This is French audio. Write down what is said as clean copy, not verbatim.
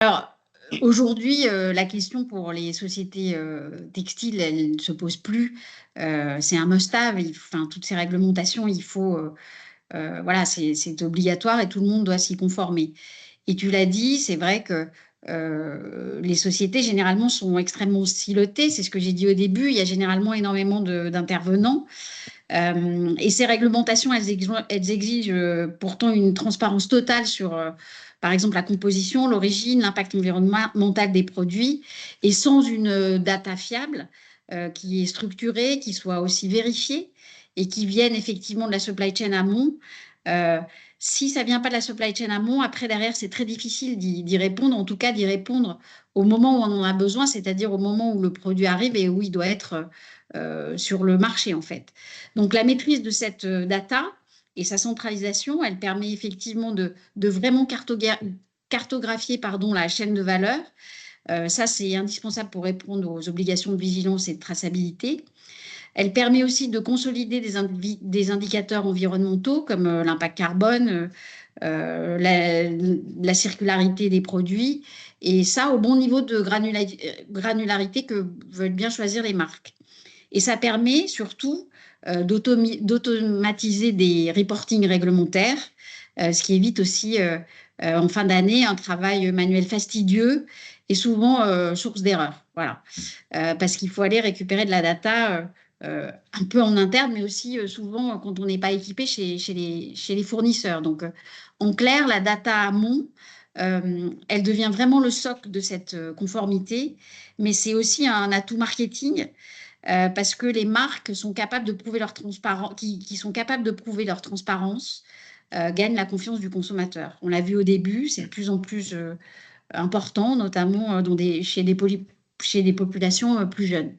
Alors, aujourd'hui, la question pour les sociétés textiles, elle ne se pose plus. C'est un must-have. Enfin, toutes ces réglementations, il faut, voilà, c'est obligatoire et tout le monde doit s'y conformer. Et tu l'as dit, c'est vrai que les sociétés, généralement, sont extrêmement silotées. C'est ce que j'ai dit au début. Il y a généralement énormément d'intervenants. Et ces réglementations, elles exigent pourtant une transparence totale sur, par exemple, la composition, l'origine, l'impact environnemental des produits, et sans une data fiable qui est structurée, qui soit aussi vérifiée et qui vienne effectivement de la supply chain amont. Euh, Si ça ne vient pas de la supply chain amont, après, derrière, c'est très difficile d'y répondre, en tout cas d'y répondre au moment où on en a besoin, c'est-à-dire au moment où le produit arrive et où il doit être sur le marché, en fait. Donc, la maîtrise de cette data et sa centralisation, elle permet effectivement de vraiment cartographier pardon, la chaîne de valeur. Ça, c'est indispensable pour répondre aux obligations de vigilance et de traçabilité. Elle permet aussi de consolider des indicateurs environnementaux comme l'impact carbone, la circularité des produits, et ça au bon niveau de granularité que veulent bien choisir les marques. Et ça permet surtout d'automatiser des reportings réglementaires, ce qui évite aussi en fin d'année un travail manuel fastidieux et souvent source d'erreur. Voilà. Parce qu'il faut aller récupérer de la data un peu en interne, mais aussi souvent quand on n'est pas équipé chez les fournisseurs. Donc, en clair, la data amont, elle devient vraiment le socle de cette conformité, mais c'est aussi un atout marketing parce que les marques sont capables de prouver leur transparence, qui sont capables de prouver leur transparence, gagnent la confiance du consommateur. On l'a vu au début, c'est de plus en plus important, notamment chez des populations plus jeunes.